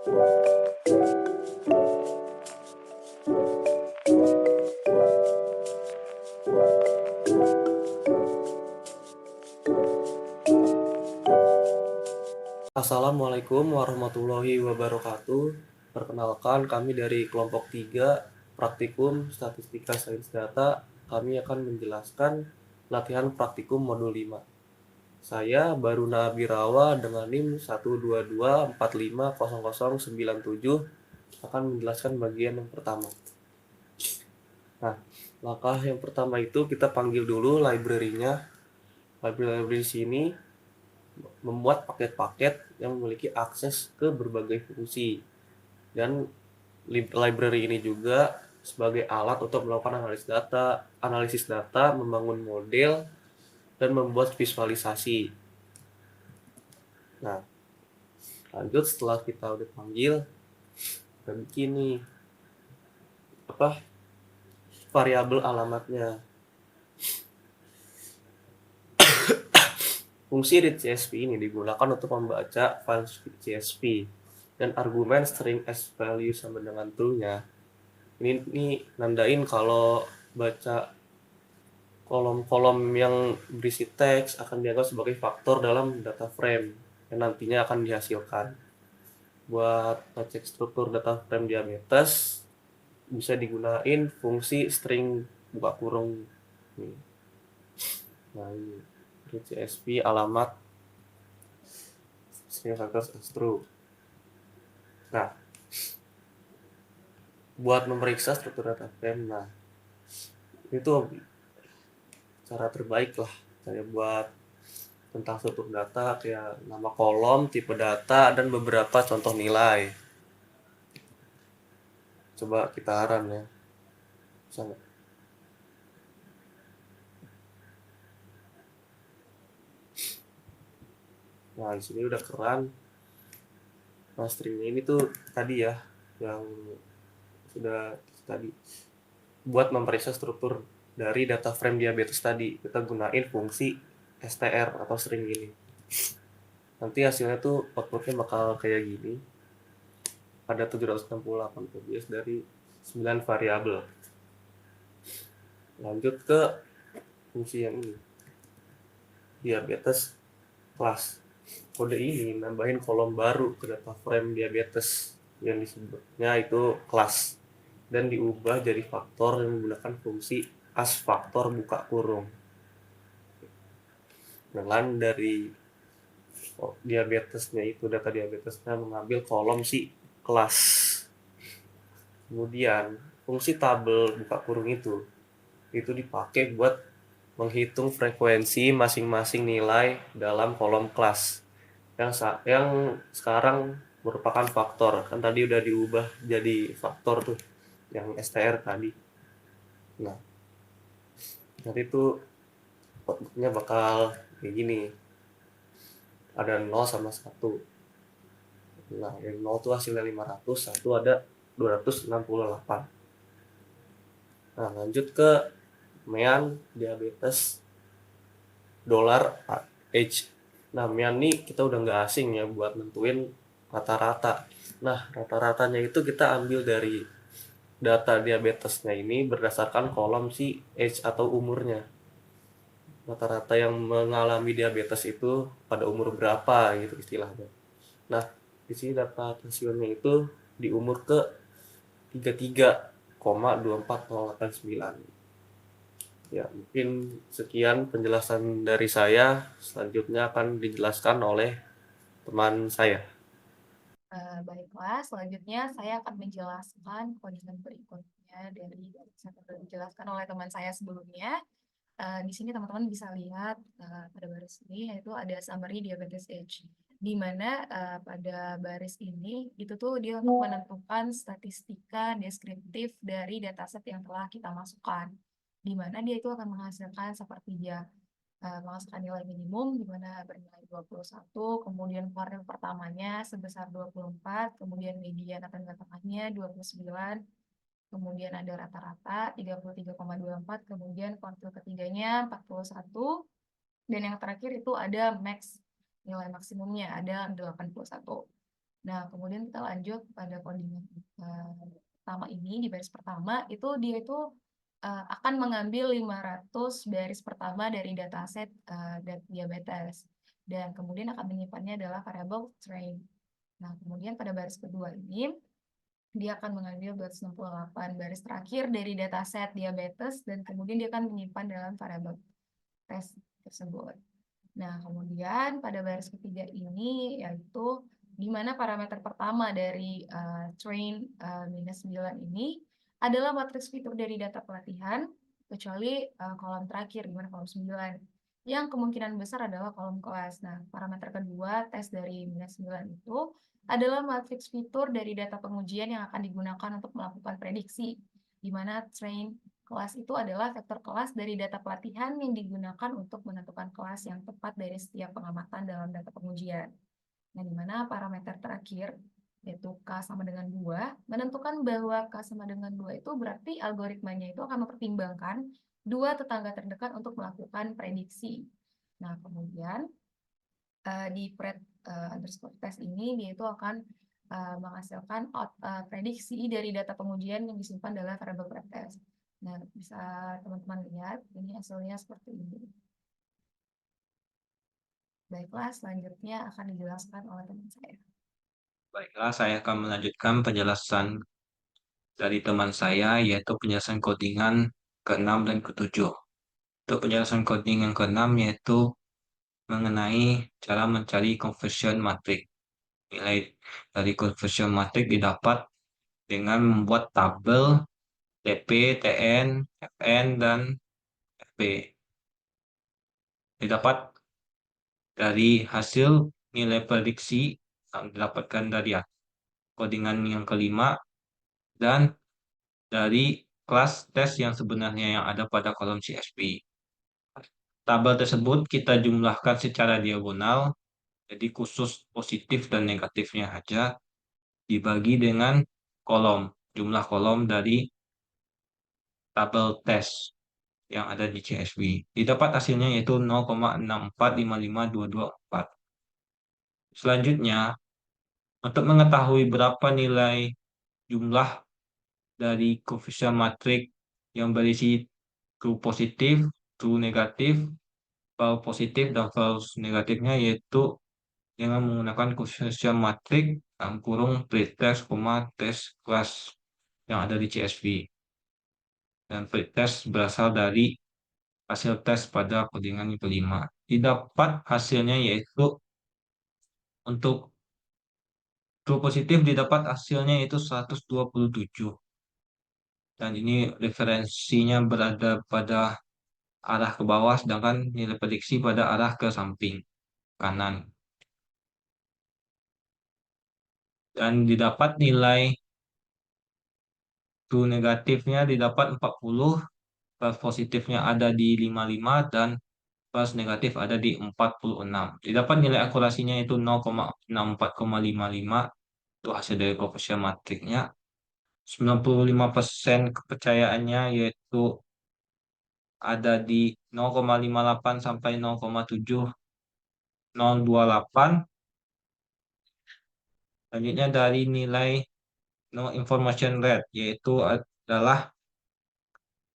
Assalamualaikum warahmatullahi wabarakatuh. Perkenalkan, kami dari kelompok 3 Praktikum Statistika Sains Data. Kami akan menjelaskan latihan praktikum modul 5. Saya Baruna Birawa dengan NIM 122450097 akan menjelaskan bagian yang pertama. Nah, langkah yang pertama itu kita panggil dulu library-nya. Library di sini membuat paket-paket yang memiliki akses ke berbagai fungsi, dan library ini juga sebagai alat untuk melakukan analisis data, membangun model, dan membuat visualisasi. Nah, lanjut setelah kita udah panggil, kita bikin nih variabel alamatnya. Fungsi readCSV ini digunakan untuk membaca file CSV, dan argumen string value sama dengan true-nya ini nandain kalau baca kolom-kolom yang berisi teks akan dianggap sebagai faktor dalam data frame yang nantinya akan dihasilkan. Buat ngecek struktur data frame diabetes bisa digunain fungsi string buka kurung. Nah, ini CSV alamat string factors as true. Nah, buat memeriksa struktur data frame, nah itu cara terbaik lah saya buat tentang struktur data, kayak nama kolom, tipe data, dan beberapa contoh nilai. Coba kita run ya. Bisa. Nah, di sini udah keren. Nah, stringnya ini tuh tadi ya, yang sudah tadi buat memeriksa struktur dari data frame diabetes tadi, kita gunain fungsi str atau string ini. Nanti hasilnya tuh outputnya bakal kayak gini. Ada 768 values dari 9 variabel. Lanjut ke fungsi yang ini, diabetes class. Kode ini nambahin kolom baru ke data frame diabetes yang disebutnya itu kelas, dan diubah jadi faktor yang menggunakan fungsi as faktor buka kurung. Dengan dari diabetesnya itu, data diabetesnya mengambil kolom si kelas. Kemudian fungsi tabel buka kurung itu dipakai buat menghitung frekuensi masing-masing nilai dalam kolom kelas yang sekarang merupakan faktor. Kan tadi udah diubah jadi faktor tuh yang str tadi. Nah, nanti tuh outputnya bakal kayak gini, ada 0 sama 1. Nah, yang 0 tuh hasilnya 500, 1 ada 268. Nah, lanjut ke mean diabetes dollar age. Nah, mean nih kita udah nggak asing ya buat nentuin rata-rata. Nah, rata-ratanya itu kita ambil dari data diabetesnya ini berdasarkan kolom si age atau umurnya. Rata-rata yang mengalami diabetes itu pada umur berapa gitu istilahnya. Nah, di sini data hasilnya itu di umur ke 33,24089. Ya, mungkin sekian penjelasan dari saya. Selanjutnya akan dijelaskan oleh teman saya. Baiklah, selanjutnya saya akan menjelaskan konsep berikutnya dari yang sudah dijelaskan oleh teman saya sebelumnya. Di sini teman-teman bisa lihat pada baris ini, yaitu ada summary diabetes age, di mana pada baris ini itu tuh dia untuk menentukan statistika deskriptif dari dataset yang telah kita masukkan, di mana dia itu akan menghasilkan sepertiga. Menghasilkan nilai minimum di mana bernilai 21, kemudian kuartil pertamanya sebesar 24, kemudian median atau tengah tengahnya 29, kemudian ada rata-rata 33,24, kemudian kuartil ketiganya 41, dan yang terakhir itu ada max, nilai maksimumnya ada 81. Nah, kemudian kita lanjut pada codingan pertama ini, di baris pertama, itu dia itu akan mengambil 500 baris pertama dari dataset diabetes. Dan kemudian akan menyimpannya adalah variabel train. Nah, kemudian pada baris kedua ini, dia akan mengambil 268 baris terakhir dari dataset diabetes, dan kemudian dia akan menyimpan dalam variabel tes tersebut. Nah, kemudian pada baris ketiga ini yaitu di mana parameter pertama dari train minus 9 ini adalah matriks fitur dari data pelatihan, kecuali kolom terakhir, di mana kolom 9, yang kemungkinan besar adalah kolom kelas. Nah, parameter kedua tes dari minus 9 itu adalah matriks fitur dari data pengujian yang akan digunakan untuk melakukan prediksi, di mana train kelas itu adalah vektor kelas dari data pelatihan yang digunakan untuk menentukan kelas yang tepat dari setiap pengamatan dalam data pengujian. Nah, di mana parameter terakhir, yaitu K sama dengan 2, menentukan bahwa K sama dengan 2 itu berarti algoritmanya itu akan mempertimbangkan dua tetangga terdekat untuk melakukan prediksi. Nah, kemudian di pred underscore test ini, dia itu akan menghasilkan prediksi dari data pengujian yang disimpan dalam variabel pretest. Nah, bisa teman-teman lihat, ini hasilnya seperti ini. Baiklah, selanjutnya akan dijelaskan oleh teman saya. Baiklah, saya akan melanjutkan penjelasan dari teman saya, yaitu penjelasan codingan ke-6 dan ke-7. Untuk penjelasan coding yang ke-6 yaitu mengenai cara mencari conversion matrix. Nilai dari conversion matrix didapat dengan membuat tabel TP, TN, FN, dan FP. Didapat dari hasil nilai prediksi yang didapatkan dari codingan yang kelima dan dari kelas tes yang sebenarnya yang ada pada kolom CSV. Tabel tersebut kita jumlahkan secara diagonal, jadi khusus positif dan negatifnya saja dibagi dengan kolom, jumlah kolom dari tabel tes yang ada di CSV. Didapat hasilnya yaitu 0,6455224. Selanjutnya, untuk mengetahui berapa nilai jumlah dari koefisien matrik yang berisi true positif, true negatif, false positif, dan false negatifnya, yaitu dengan menggunakan koefisien matrik dalam kurung pretest, tes kelas yang ada di CSV. Dan pretest berasal dari hasil tes pada codingan yang kelima. Didapat hasilnya yaitu untuk true positif didapat hasilnya yaitu 127. Dan ini referensinya berada pada arah ke bawah, sedangkan nilai prediksi pada arah ke samping kanan. Dan didapat nilai true negatifnya didapat 40, false positifnya ada di 55, dan false negatif ada di 46. Didapat nilai akurasinya itu 0,64,55, itu hasil dari koefisien matriknya. 95% kepercayaannya yaitu ada di 0,58 sampai 0,7028. Selanjutnya dari nilai no information rate, yaitu adalah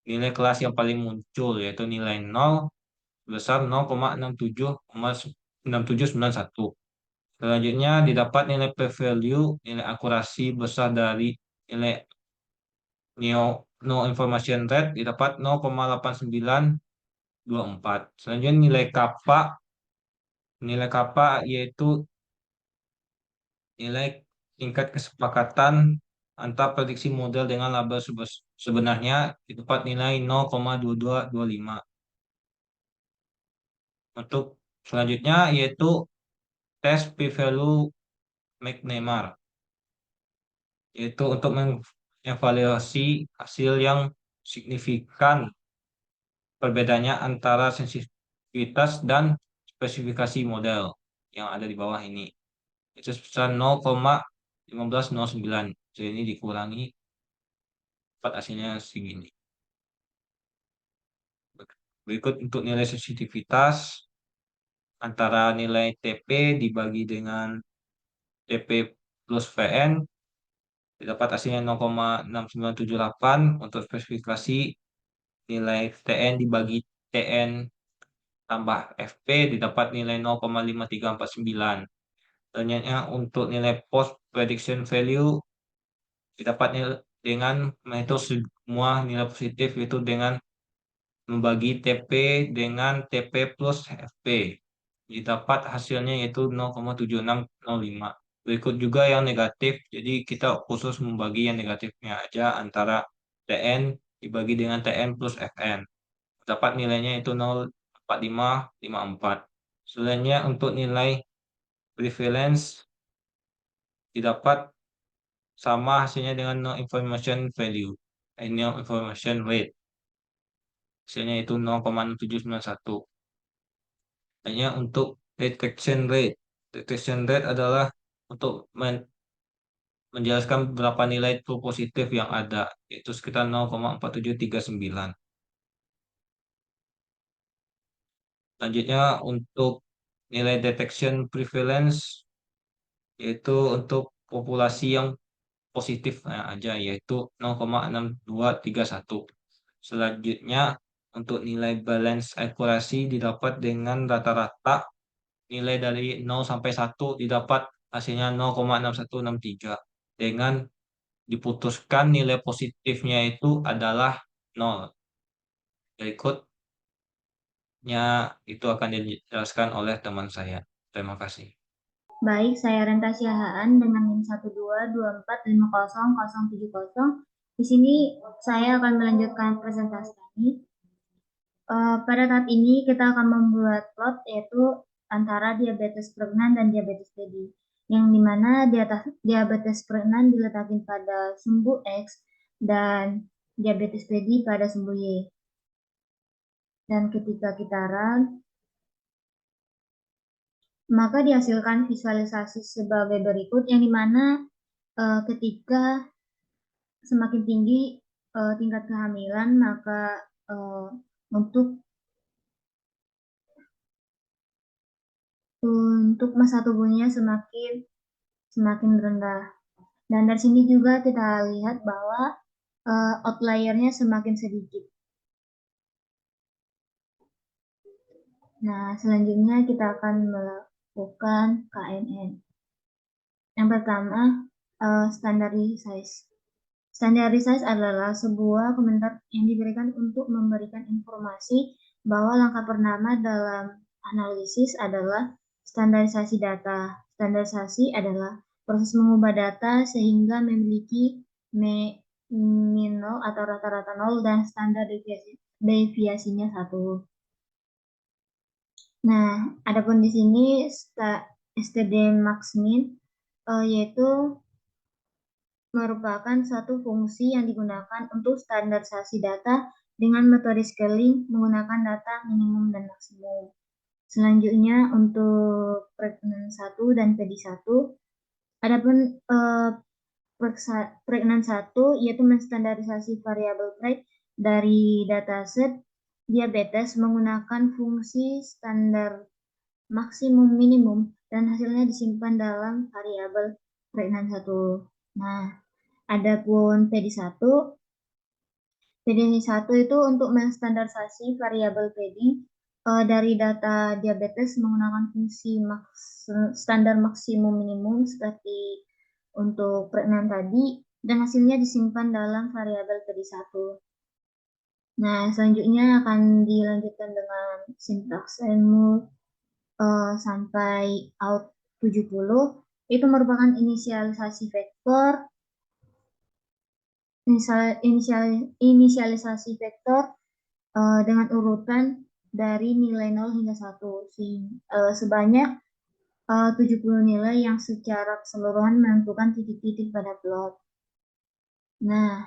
nilai kelas yang paling muncul, yaitu nilai 0 sebesar 0,67,6791. Selanjutnya didapat nilai p-value, nilai akurasi besar dari nilai no information rate didapat 0,8924. Selanjutnya nilai kappa yaitu nilai tingkat kesepakatan antara prediksi model dengan label sebenarnya didapat nilai 0,2225. Untuk selanjutnya yaitu tes p-value McNemar, yaitu untuk mengevaluasi hasil yang signifikan perbedaannya antara sensitivitas dan spesifikasi model yang ada di bawah ini. Itu sebesar 0,1509. Jadi ini dikurangi, dapat hasilnya segini. Berikut untuk nilai sensitivitas antara nilai TP dibagi dengan TP plus Vn didapat hasilnya 0,6978. Untuk spesifikasi nilai Tn dibagi Tn tambah Fp didapat nilai 0,5349. Selanjutnya untuk nilai post prediction value didapat dengan menghitung semua nilai positif, yaitu dengan membagi TP dengan TP plus FP. Didapat hasilnya yaitu 0,7605. Berikut juga yang negatif, jadi kita khusus membagi yang negatifnya aja antara TN dibagi dengan TN plus FN. Dapat nilainya itu 0,4554. Selanjutnya untuk nilai prevalence didapat sama hasilnya dengan no information value, no information rate. Hasilnya itu 0,6791. Hanya untuk detection rate. Detection rate adalah untuk menjelaskan berapa nilai true positif yang ada, yaitu sekitar 0,4739. Selanjutnya untuk nilai detection prevalence, yaitu untuk populasi yang positif aja, yaitu 0,6231. Selanjutnya untuk nilai balance accuracy didapat dengan rata-rata nilai dari 0 sampai 1 didapat hasilnya 0,6163. Dengan diputuskan nilai positifnya itu adalah 0. Berikutnya itu akan dijelaskan oleh teman saya. Terima kasih. Baik, saya Renta Siahaan dengan NIM 122450070. Di sini saya akan melanjutkan presentasi kami. Pada tahap ini kita akan membuat plot yaitu antara diabetes pregnan dan diabetes pedi, yang dimana diabetes pregnan diletakkan pada sumbu X dan diabetes pedi pada sumbu Y. Dan ketika kita run, maka dihasilkan visualisasi sebagai berikut, yang dimana ketika semakin tinggi tingkat kehamilan, maka untuk masa tubuhnya semakin rendah. Dan dari sini juga kita lihat bahwa outliernya semakin sedikit. Nah, selanjutnya kita akan melakukan KNN. Yang pertama, standardized. Standardized adalah sebuah komentar yang diberikan untuk memberikan informasi bahwa langkah pertama dalam analisis adalah standarisasi data. Standarisasi adalah proses mengubah data sehingga memiliki min 0 atau rata-rata 0 dan standar deviasinya 1. Nah, adapun di sini STD max min yaitu merupakan suatu fungsi yang digunakan untuk standarisasi data dengan metode scaling menggunakan data minimum dan maksimum. Selanjutnya untuk pregnan 1 dan pedi 1. Adapun pregnan 1 yaitu menstandarisasi variabel preg dari dataset diabetes menggunakan fungsi standar maksimum minimum dan hasilnya disimpan dalam variabel pregnan 1. Nah, adapun PD1 itu untuk menstandarisasi variabel PD dari data diabetes menggunakan fungsi standar maksimum minimum seperti untuk pregnan tadi, dan hasilnya disimpan dalam variabel PD1. Nah, selanjutnya akan dilanjutkan dengan sintaks move sampai out 70. Itu merupakan inisialisasi vektor dengan urutan dari nilai 0 hingga 1 sebanyak 70 nilai yang secara keseluruhan menentukan titik-titik pada plot. Nah,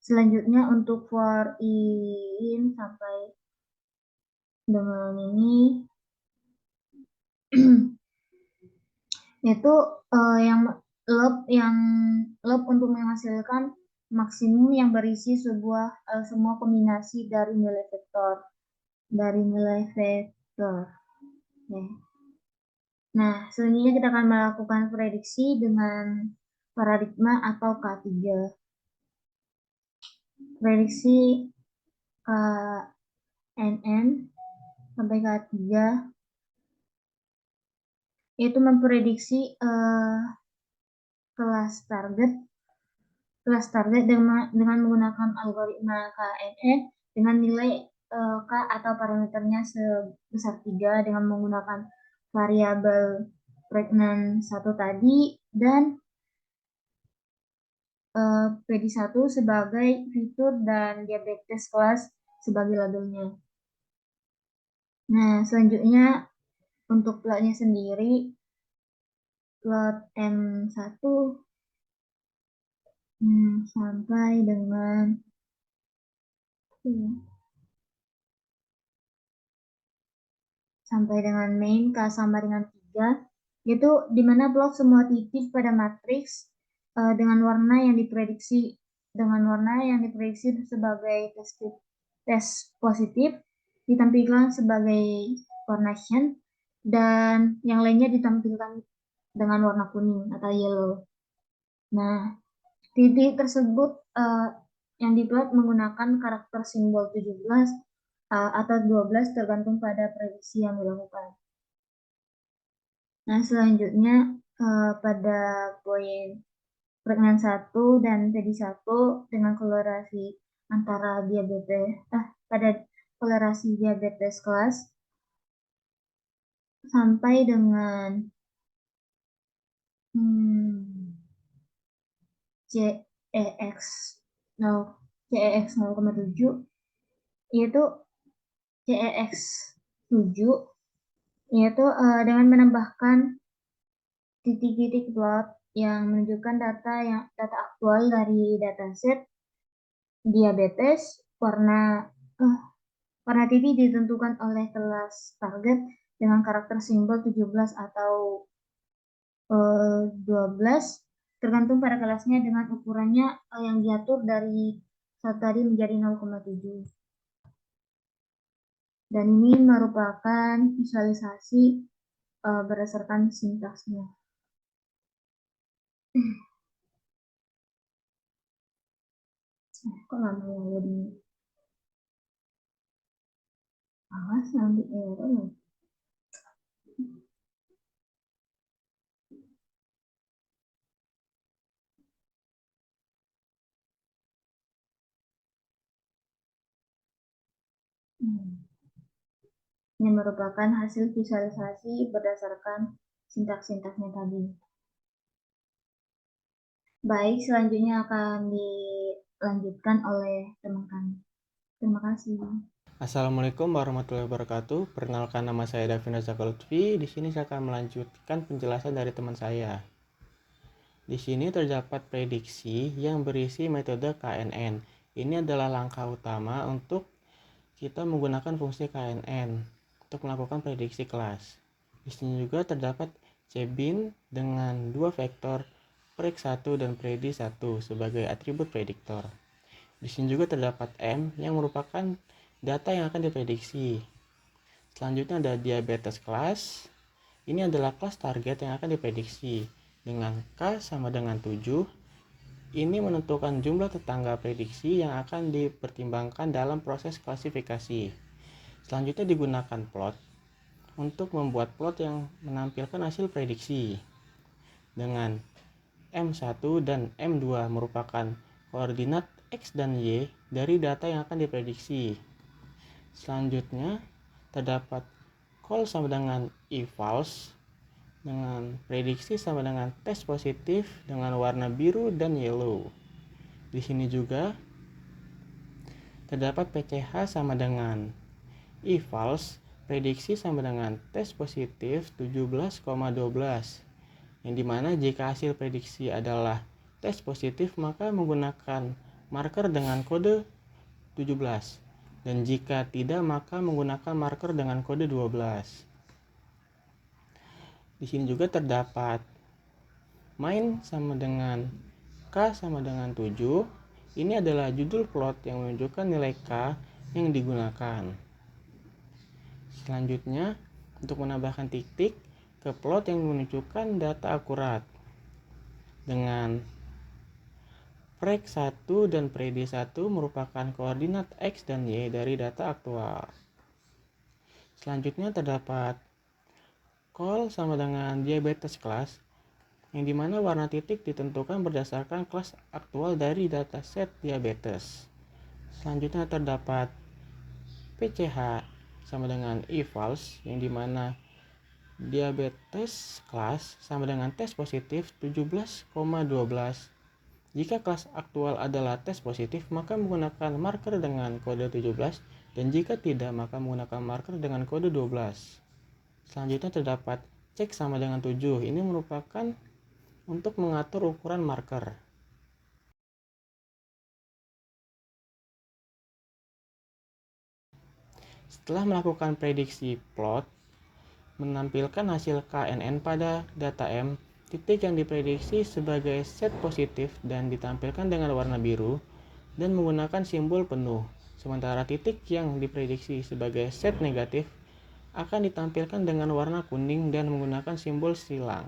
selanjutnya untuk for in sampai dengan ini yaitu yang loop untuk menghasilkan maksimum yang berisi semua kombinasi dari nilai vektor. Okay. Nah, selanjutnya kita akan melakukan prediksi dengan paradigma atau K3. Prediksi KNN sampai K3 yaitu memprediksi kelas target dengan menggunakan algoritma KNN dengan nilai K atau parameternya sebesar 3 dengan menggunakan variabel pregnan 1 tadi dan PD1 sebagai fitur dan diabetes kelas sebagai labelnya. Nah, selanjutnya untuk plotnya sendiri, plot M1 sampai dengan main K sama dengan 3, yaitu di mana plot semua titik pada matriks dengan warna yang diprediksi sebagai tes positif ditampilkan sebagai warna cyan dan yang lainnya ditampilkan dengan warna kuning atau yellow. Nah, titik tersebut yang diplot menggunakan karakter simbol 17 atau 12 tergantung pada prediksi yang dilakukan. Nah, selanjutnya pada poin pregnan 1 dan PD1 dengan kolerasi antara pada kolerasi diabetes kelas sampai dengan CEX 0,7 yaitu CEX 7 yaitu dengan menambahkan titik-titik plot yang menunjukkan data aktual dari dataset diabetes. Warna titik ditentukan oleh kelas target dengan karakter simbol 17 atau 12 tergantung pada kelasnya dengan ukurannya yang diatur dari 1 tadi menjadi 0,7. Dan ini merupakan visualisasi berdasarkan sintaksnya. Kok lama ya loading? Awas nanti error. Ini merupakan hasil visualisasi berdasarkan sintaks-sintaksnya tadi. Baik, selanjutnya akan dilanjutkan oleh teman kami. Terima kasih. Assalamualaikum warahmatullahi wabarakatuh. Perkenalkan, nama saya Davina Zakalutfi. Di sini saya akan melanjutkan penjelasan dari teman saya. Di sini terdapat prediksi yang berisi metode KNN. Ini adalah langkah utama untuk kita menggunakan fungsi KNN untuk melakukan prediksi kelas. Di sini juga terdapat CBIN dengan 2 vektor preg1 dan predi1 sebagai atribut prediktor. Di sini juga terdapat M yang merupakan data yang akan diprediksi. Selanjutnya ada diabetes kelas. Ini adalah kelas target yang akan diprediksi dengan K sama dengan 7. Ini menentukan jumlah tetangga prediksi yang akan dipertimbangkan dalam proses klasifikasi. Selanjutnya digunakan plot untuk membuat plot yang menampilkan hasil prediksi dengan M1 dan M2 merupakan koordinat X dan Y dari data yang akan diprediksi. Selanjutnya terdapat call sama dengan e-false dengan prediksi sama dengan tes positif dengan warna biru dan yellow. Di sini juga terdapat PCH sama dengan e-false, prediksi sama dengan tes positif 17,12. Yang dimana jika hasil prediksi adalah tes positif maka menggunakan marker dengan kode 17. Dan jika tidak maka menggunakan marker dengan kode 12. Di sini juga terdapat main sama dengan K sama dengan 7. Ini adalah judul plot yang menunjukkan nilai K yang digunakan. Selanjutnya untuk menambahkan titik, ke plot yang menunjukkan data akurat dengan preg 1 dan predi 1 merupakan koordinat X dan Y dari data aktual. Selanjutnya terdapat call sama dengan diabetes class, yang dimana warna titik ditentukan berdasarkan kelas aktual dari dataset diabetes. Selanjutnya terdapat PCH sama dengan eVals, yang dimana diabetes kelas sama dengan tes positif 17,12. Jika kelas aktual adalah tes positif, maka menggunakan marker dengan kode 17, dan jika tidak, maka menggunakan marker dengan kode 12. Selanjutnya terdapat cek sama dengan 7. Ini merupakan untuk mengatur ukuran marker. Setelah melakukan prediksi plot, menampilkan hasil KNN pada data M, titik yang diprediksi sebagai set positif dan ditampilkan dengan warna biru dan menggunakan simbol penuh, sementara titik yang diprediksi sebagai set negatif akan ditampilkan dengan warna kuning dan menggunakan simbol silang.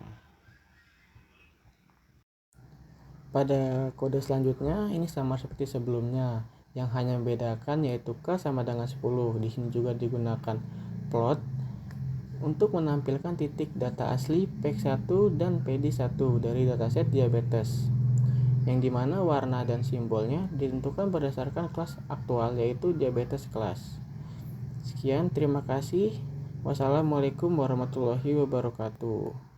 Pada kode selanjutnya ini sama seperti sebelumnya, yang hanya membedakan yaitu K sama dengan 10. Di sini juga digunakan plot untuk menampilkan titik data asli PEG1 dan PD1 dari dataset diabetes, yang dimana warna dan simbolnya ditentukan berdasarkan kelas aktual yaitu diabetes kelas. Sekian, terima kasih. Wassalamualaikum warahmatullahi wabarakatuh.